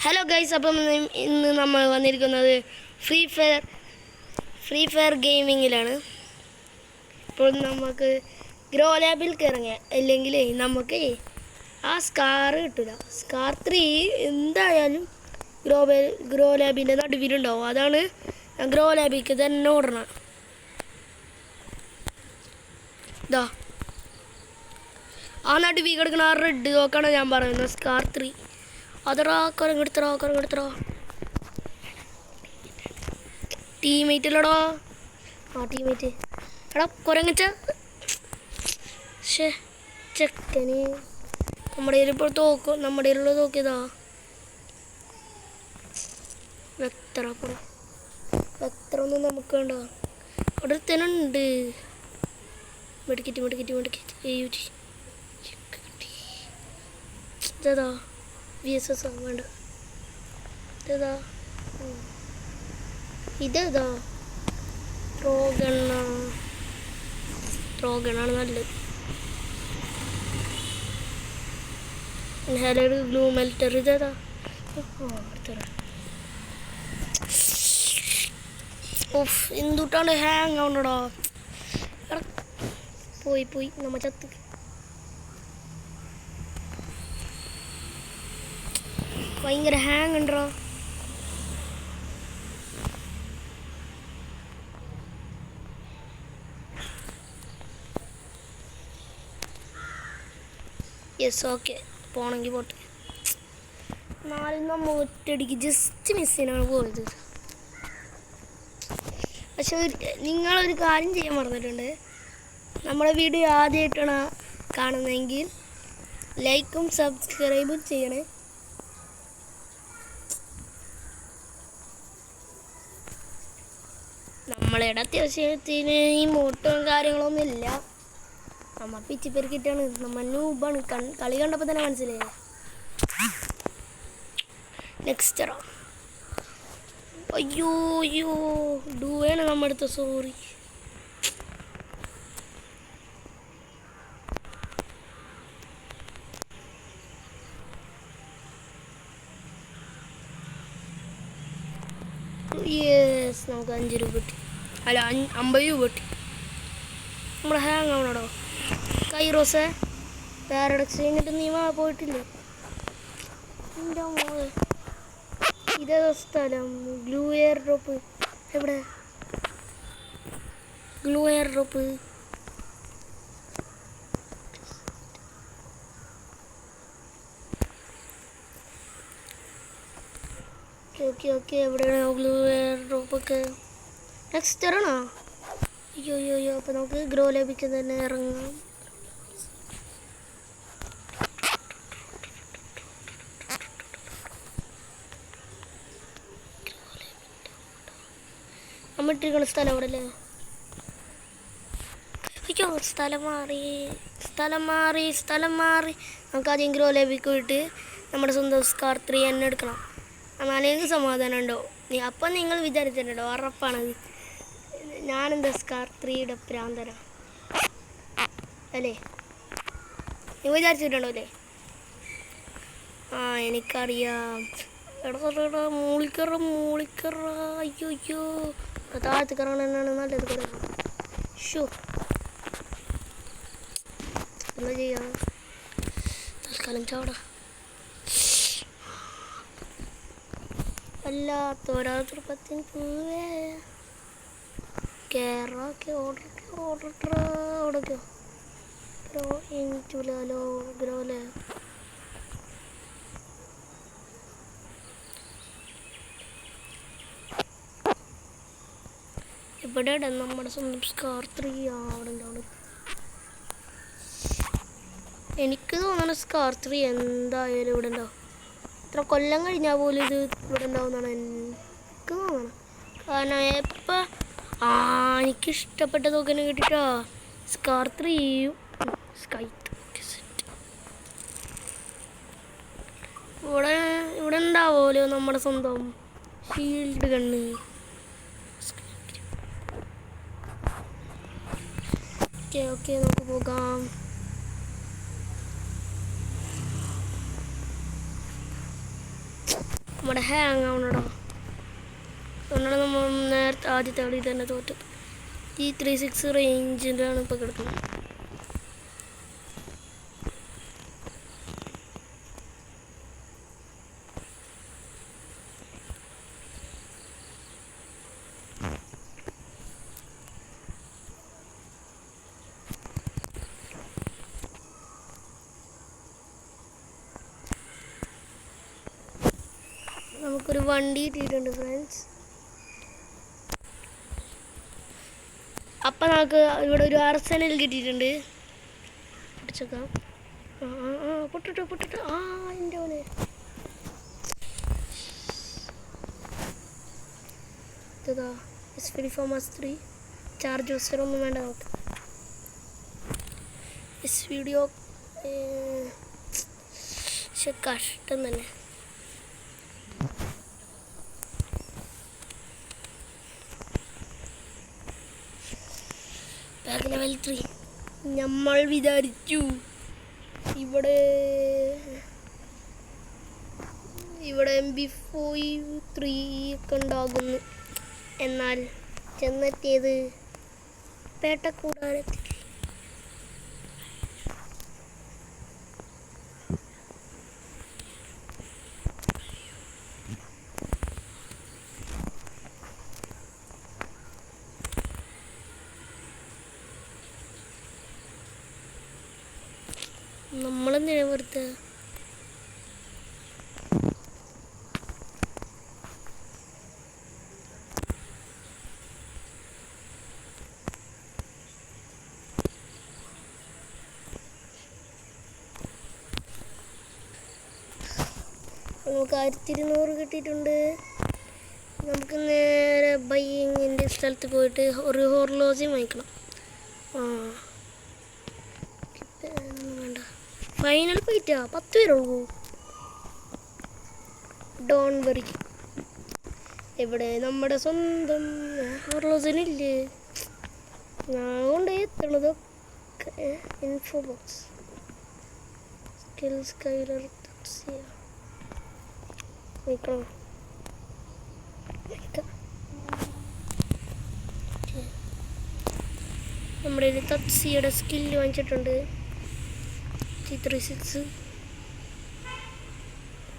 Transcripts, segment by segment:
Hello guys, അപ്പം ഇന്ന് നമ്മൾ വന്നിരിക്കുന്നത് ഫ്രീ ഫയർ ഗെയിമിങ്ങിലാണ്. ഇപ്പോൾ നമുക്ക് ഗ്രോ ലാബിൽ കയറങ്ങ, അല്ലെങ്കിൽ നമുക്ക് ആ സ്കാർ കിട്ടില്ല. സ്കാർ 3 എന്തായാലും ഗ്രോ ലാബിൻ്റെ നടുവിലുണ്ടാവും. അതാണ് ഗ്രോ ലാബിക്ക് തന്നെ ഓടണം. ഇതാ ആ നടുവി കിടക്കുന്ന ആ റെഡ് നോക്കാണ് ഞാൻ പറയുന്നത്, സ്കാർ 3. അതറാ കറങ്ങെടുത്തറോ ടീമേറ്റ് അല്ലടാ. ആ ടീമേറ്റ് എടാ കുരങ്ങച്ച ചെക്കന്. നമ്മുടെ ഇപ്പോൾ നമ്മുടെ കയ്യിലുള്ള തോക്കിയതാ. വെക്തറ ഒന്നും നമുക്ക് വേണ്ട. അവിടെ തന്നെ ഉണ്ട്. മെഡിക്കറ്റ് ഇതാ VSS വേണ്ട. ഇതാ ത്രോഗണാണ് നല്ലത്. ഇൻഹാലഡ് ഗ്ലൂ മെൽറ്റർ ഇതാ. ഓഫ് എന്തുട്ടാണ് ഹാങ് ആവണടാ. പോയി നമ്മ ചത്ത്. ഭയങ്കര ഹാങ് ഉണ്ടോ. യെസ്, ഓക്കെ, പോണെങ്കിൽ പോട്ടെ. എന്നാലും നമ്മൾ ഒറ്റയടിക്ക് ജസ്റ്റ് മിസ്സിനാണ് പോയത്. പക്ഷെ നിങ്ങളൊരു കാര്യം ചെയ്യാൻ മറന്നിട്ടുണ്ട്. നമ്മുടെ വീഡിയോ ആദ്യമായിട്ടാണ് കാണുന്നതെങ്കിൽ ലൈക്കും സബ്സ്ക്രൈബും ചെയ്യണേ. നമ്മളുടെ അത്യാവശ്യത്തിന് ഈ മോട്ടവും കാര്യങ്ങളൊന്നും ഇല്ല. നമ്മ പിച്ചിപ്പെരുക്കിട്ടാണ്. നമ്മ നൂബാണ്. കളി കണ്ടപ്പോൾ തന്നെ മനസ്സിലായി. നെക്സ്റ്റ് അയ്യോ ഡൂവാണ് നമ്മുടെ അടുത്ത്. സോറി. യെസ്, നമുക്ക് 5 രൂപ കിട്ടി. അല്ല 50 രൂപ കിട്ടി. നമ്മൾ ഹാങ് ആവണടോ. കൈറോസേ പാരഡക്സ് കഴിഞ്ഞിട്ട് നീ പോയിട്ടില്ലേ? എൻ്റെ മോളെ, ഇതേതോ സ്ഥലം? ഗ്ലൂ എയർ ഡ്രോപ്പ് എവിടെ? ഗ്ലൂ എയർ ഡ്രോപ്പ് ഓക്കെ എവിടെയാണോ ഗ്ലൂ എയർ ഡ്രോപ്പൊക്കെ? നെക്സ്റ്റ് ഇറങ്ങണോ? അയ്യോ അപ്പോൾ നമുക്ക് ഗ്രോ ലാബിക്ക് തന്നെ ഇറങ്ങാം. നമ്മൾ ഇട്ടിരിക്കുന്ന സ്ഥലം അവിടെ അല്ലേ? അയ്യോ സ്ഥലം മാറി. നമുക്ക് ആദ്യം ഗ്രോ ലാബിക്ക് പോയിട്ട് നമ്മുടെ സ്വന്തം സ്കാർ 3 തന്നെ എടുക്കണം. എന്നാലേ സമാധാനം ഉണ്ടോ. അപ്പം നിങ്ങൾ വിചാരിച്ചിട്ടുണ്ടോ ഉറപ്പാണത് ഞാനെന്താ സ്കാർ 3യുടെ പ്രാന്തന അല്ലേ? നിങ്ങൾ വിചാരിച്ചിട്ടുണ്ടോ അല്ലേ? ആ എനിക്കറിയാം. എടാ മൂളിക്കറ. അയ്യോ താഴത്ത് കയറണം എന്നാണ് നല്ലത്. എന്താ ചെയ്യാ? തൽക്കാലം ചാടാ. അല്ലാത്തൊരാ ചെറുപ്പത്തിന് പൂവേ കേറൊക്കെ ഓടക്കോ ഗ്രോ ഇൻറ്റുലോ ഗ്രോലെ. ഇവിടെ നമ്മുടെ സ്വന്തം സ്കാർ 3 അവിടെ ഉണ്ടാവും. എനിക്ക് തോന്നണം സ്കാർ 3 എന്തായാലും ഇവിടെ ഉണ്ടാവും. ഇത്ര കൊല്ലം കഴിഞ്ഞാൽ പോലും ഇത് ഇവിടെ ഉണ്ടാവുന്നതാണ് എനിക്ക് തോന്നണം. കാരണം എനിക്കിഷ്ടപ്പെട്ട തോക്കനെ കിട്ടിട്ടോ. സ്കാർ 3യും സ്കൈ ഇവിടെ ഉണ്ടാവുമല്ലോ നമ്മുടെ സ്വന്തം ഷീൽഡ് ഗണ്ണ്. ഓക്കെ നമുക്ക് പോകാം. നമ്മുടെ ഹാങ് ആവണടോ. അതുകൊണ്ടാണ് നമ്മൾ നേരത്തെ ആദ്യത്തെ കളി തന്നെ തോറ്റത്. ഈ 3-6 റേഞ്ചിൻ്റെ ആണ് ഇപ്പോൾ കിടക്കുന്നത്. നമുക്കൊരു വണ്ടി കിട്ടിയിട്ടുണ്ട് ഫ്രണ്ട്സ്. അപ്പം നമുക്ക് ഇവിടെ ഒരു അർസനൽ കിട്ടിയിട്ടുണ്ട്. പൊട്ടിച്ചേക്കാം. പൊട്ടിട്ട് എൻ്റെ പോലെ ഇതാ S24 ചാർജ് ഒന്നും വേണ്ട നമുക്ക്. വീഡിയോ പക്ഷെ കഷ്ടം തന്നെ. ലെവൽ 3 നമ്മൾ വിചാരിച്ചു ഇവിടെ MP5 ഒക്കെ ഉണ്ടാകുന്നു. എന്നാൽ ചെന്നെത്തിയത് പേട്ടക്കൂടാരത്തിൽ. നമ്മളെന്തിനാ വെറുതെ നമുക്ക് 1200 കിട്ടിയിട്ടുണ്ട്. നമുക്ക് നേരെ ബൈങ്ങിൻ്റെ സ്ഥലത്ത് പോയിട്ട് ഒരു ഹോർലോസിയും വാങ്ങിക്കണം. വേണ്ട, ഫൈനൽ പോയിട്ടാ 10 പേരുള്ളൂ. Don't worry. എവിടെ നമ്മുടെ സ്വന്തം ഹോർലോസിനില്ലേ? ഞാൻ കൊണ്ട് എത്തണതൊക്കെ ഇൻഫോ ബോക്സ് സ്കിൽസ് കൈലർ നിൽക്കണം. നമ്മുടെ ഒരു തത്സിയുടെ സ്കില്ല് വാങ്ങിച്ചിട്ടുണ്ട്. 36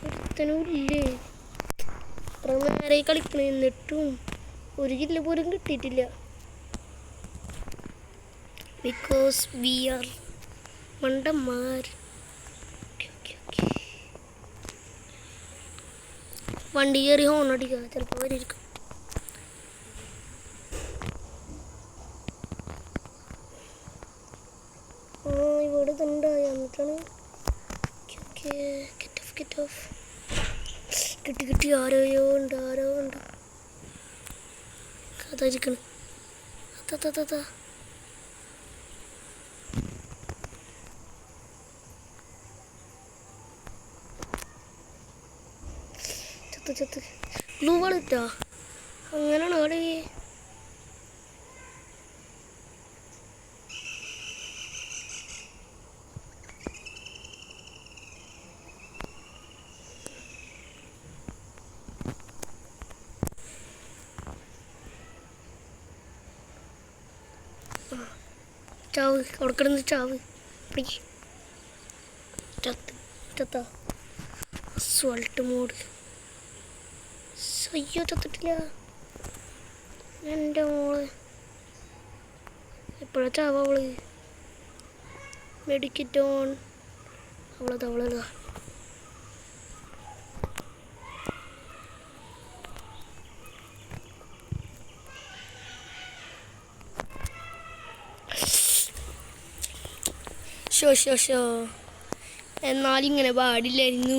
ഒരുത്തനും ഇല്ലേ? അത്ര നേരെ കളിക്കണ, എന്നിട്ടും ഒരു കില്ല് പോലും കിട്ടിയിട്ടില്ല. ബിക്കോസ് വി ആർ മണ്ടന്മാർ. വണ്ടി കയറി ഹോൺ അടിക്കുക, ചിലപ്പോൾ വരിയിരിക്കും. ഇവിടെ തണ്ടായി എന്നിട്ടാണ് കിട്ടി. ആരോ ഉണ്ട് അതായിരിക്കണം. ചത്ത് ബ്ലൂ ബോൾ ഇട്ടാ അങ്ങനെയാണോ അവിടെ? ചാവ് അവിടെ കിടന്ന് ചാവ്. ചത്ത അസ്വാൾട്ട് മോഡ്. അയ്യോ ചത്തിട്ടില്ല എൻ്റെ മോള്. എപ്പോഴാ ചാവ അവള്? മെഡിക്കറ്റ് ഓൺ. അവളതാ ഷോ എന്നാലിങ്ങനെ പാടില്ലായിരുന്നു.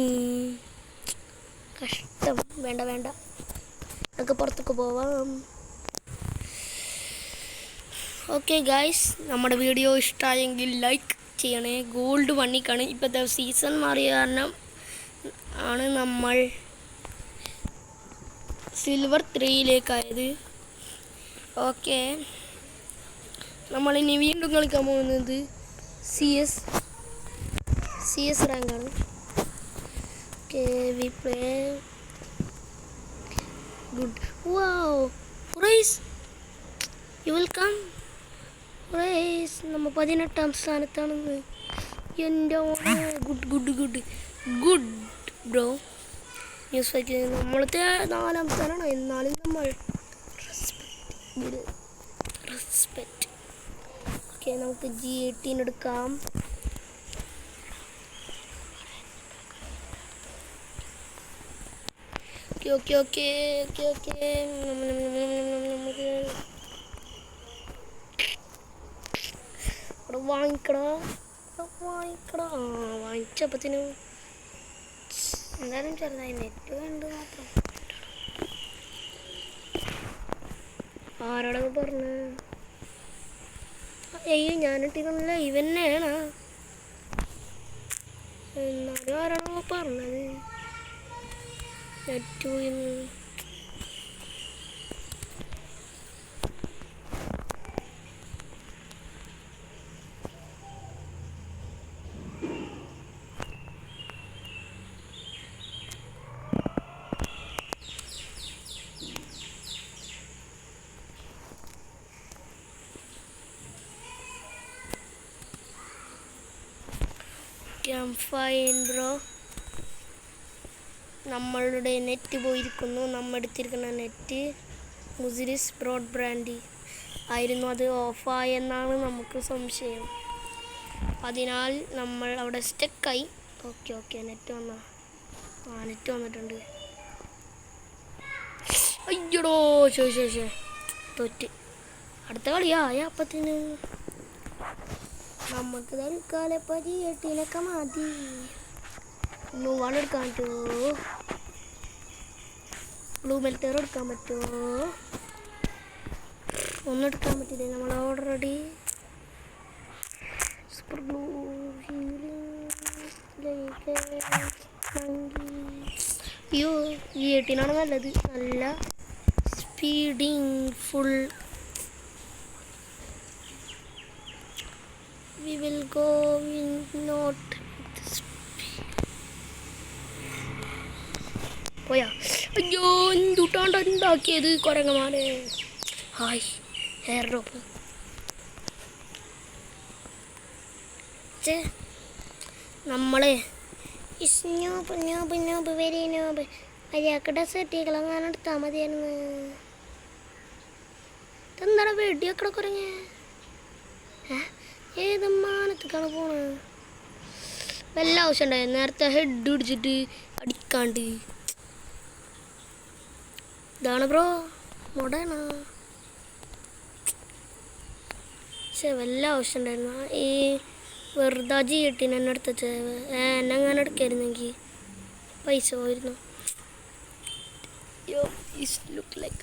കഷ്ടം. വേണ്ട നമുക്ക് പുറത്തൊക്കെ പോവാം. ഓക്കെ ഗായ്സ്, നമ്മുടെ വീഡിയോ ഇഷ്ടമായെങ്കിൽ ലൈക്ക് ചെയ്യണേ. ഗോൾഡ് 1 ഇപ്പോഴത്തെ സീസൺ മാറിയ കാരണം ആണ് നമ്മൾ സിൽവർ 3 ഓക്കെ, നമ്മളിനി വീണ്ടും കളിക്കാൻ പോകുന്നത് CS റാങ്കാണ്. Okay, we play you will come. നമ്മൾ 18ാം സ്ഥാനത്താണെന്ന്. എൻ്റെ good good good good bro. News fight നമ്മളത്തെ 4ാം സ്ഥാനമാണ്. എന്നാലും നമ്മൾ റെസ്പെക്റ്റ്. ഓക്കെ, നമുക്ക് G18 എടുക്കാം. ഓക്കെ ഓക്കെ ഓക്കെ ഓക്കെ നമുക്ക് അവിടെ വാങ്ങിക്കടാ. വാങ്ങിച്ചപ്പത്തിന് എന്തായാലും ചെറുതായി നെറ്റ് കണ്ട് മാത്രം. ആരോടൊക്കെ പറഞ്ഞു? അയ്യോ, ഞാനിട്ടില്ല, ഇവന്നെയാണ്. എന്നാലും ആരോടൊക്കെ പറഞ്ഞത് നെറ്റ് പോയിന്ന്. I'm fine bro. നമ്മളുടെ നെറ്റ് പോയിരിക്കുന്നു. നമ്മൾ എടുത്തിരിക്കുന്ന നെറ്റ് മുസിരിസ് ബ്രോഡ്ബാൻഡ് ആയിരുന്നു. അത് ഓഫായെന്നാണ് നമുക്ക് സംശയം. അതിനാൽ നമ്മൾ അവിടെ സ്റ്റക്കായി. ഓക്കെ ഓക്കെ, നെറ്റ് വന്നാ? നെറ്റ് വന്നിട്ടുണ്ട്. അയ്യടോ, ശരി തൊറ്റ്. അടുത്ത കളിയായ അപ്പത്തിന് നമുക്ക് തൽക്കാലം G18 മതി. ബ്ലൂ വാൺ എടുക്കാൻ പറ്റുമോ? ബ്ലൂ മെൽറ്റർ എടുക്കാൻ പറ്റുമോ? ഒന്നും എടുക്കാൻ പറ്റില്ല. നമ്മൾ ഓൾറെഡി സൂപ്പർ ബ്ലൂ അയ്യോ, G18 ആണ് നല്ലത്. നല്ല speeding full. We will go in not പോയാ. അയ്യോ, എന്തുട്ടാണ്ട് ഉണ്ടാക്കിയത് കുരങ്ങന്മാരെ. Hi hair drop. നമ്മളെ വെരി നോബ് മര്യാദ സെറ്റികളങ്ങനെ എടുത്താൽ മതിയായിരുന്നു. എന്താണ് വെടിയൊക്കെ കുരങ്ങ? ഏത് മാനത്തേക്കാണ് പോണത്? വല്ല ആവശ്യം ഉണ്ടായിരുന്നു നേരത്തെ ഹെഡ് പിടിച്ചിട്ട് അടിക്കാണ്ട്. ഇതാണ് ബ്രോ മൊടേണ. പക്ഷെ വല്ല ആവശ്യം ഉണ്ടായിരുന്നു. ഈ വെറുതെ G18 എന്നെ എടുത്ത എന്നെ അങ്ങനെ എടുക്കായിരുന്നെങ്കിൽ പൈസ പോയിരുന്നു. Look like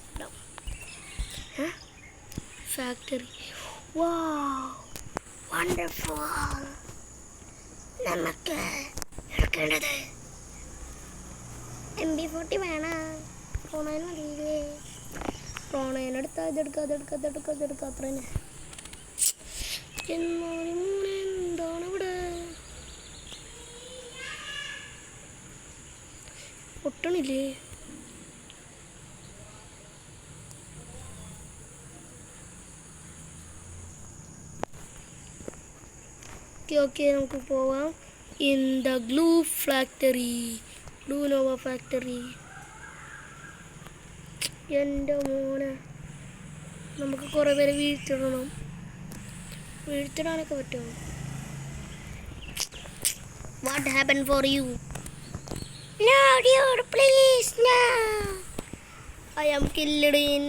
factory. Wow, wonderful. നമുക്ക് എടുക്കേണ്ടത് MP40 വേണം. പ്രോണയൻ മതിയില്ലേ? പ്രോണയൻ എടുത്താൽ ഇതെടുക്കാം അത്ര തന്നെ. എന്നാലും എന്താണ് ഇവിടെ പൊട്ടണില്ലേ? ഓക്കെ നമുക്ക് പോവാം. In the glue Nova factory. എൻ്റെ മോനെ, നമുക്ക് കുറേ പേരെ വീഴ്ത്തിടാനൊക്കെ പറ്റുമോ? What happen for you? No dude, please no. I am killed in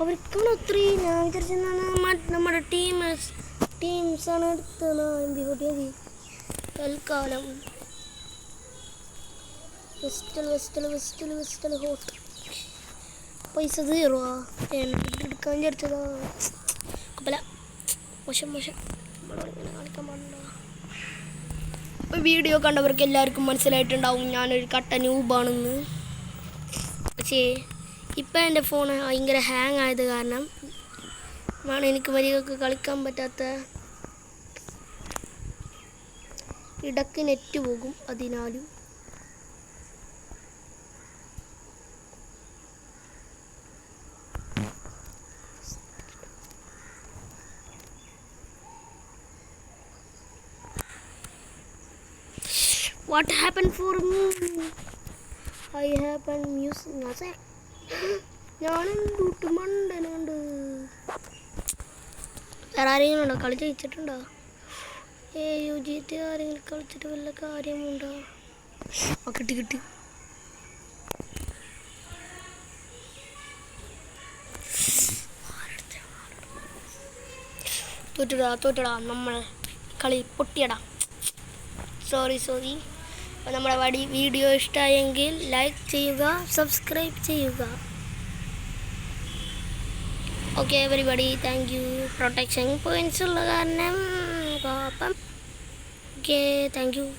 അവർക്കാണ് ഒത്തിരി. ഞാൻ വിചാരിച്ച നമ്മുടെ ടീംസാണ് എടുത്തത്. MP40 തൽക്കാലം. വെസ്റ്റൽ ഹോട്ട്. പൈസ 0 എടുക്കാൻ വിചാരിച്ചതാ. കുഴപ്പമില്ല. മോശം നമ്മളിങ്ങനെ കാണിക്കാൻ പാടില്ല. ഇപ്പോൾ വീഡിയോ കണ്ടവർക്ക് എല്ലാവർക്കും മനസ്സിലായിട്ടുണ്ടാവും ഞാനൊരു കട്ട ന്യൂബാണെന്ന്. പക്ഷേ ഇപ്പം എൻ്റെ ഫോൺ ഭയങ്കര ഹാങ് ആയത് കാരണം എനിക്ക് മര്യാദക്ക് കളിക്കാൻ പറ്റാത്ത. ഇടയ്ക്ക് നെറ്റ് പോകും. അതിനാലും what happen for me? I happen music. ഞാനെന്തൂട്ട് മണ്ടനുണ്ട്. വേറെ ആരെങ്കിലും ഉണ്ടോ കളി ജയിച്ചിട്ടുണ്ടോ? AUGT ആരെങ്കിലും കളിച്ചിട്ട് വല്ല കാര്യമുണ്ടോ? കിട്ടി. തോറ്റടാ നമ്മളെ കളി പൊട്ടിയടാ. സോറി. നമ്മുടെ വീഡിയോ ഇഷ്ടമായെങ്കിൽ ലൈക്ക് ചെയ്യുക, സബ്സ്ക്രൈബ് ചെയ്യുക. Okay everybody, thank you. Protection points ഉള്ള കാരണം ഓക്കെ താങ്ക് യു.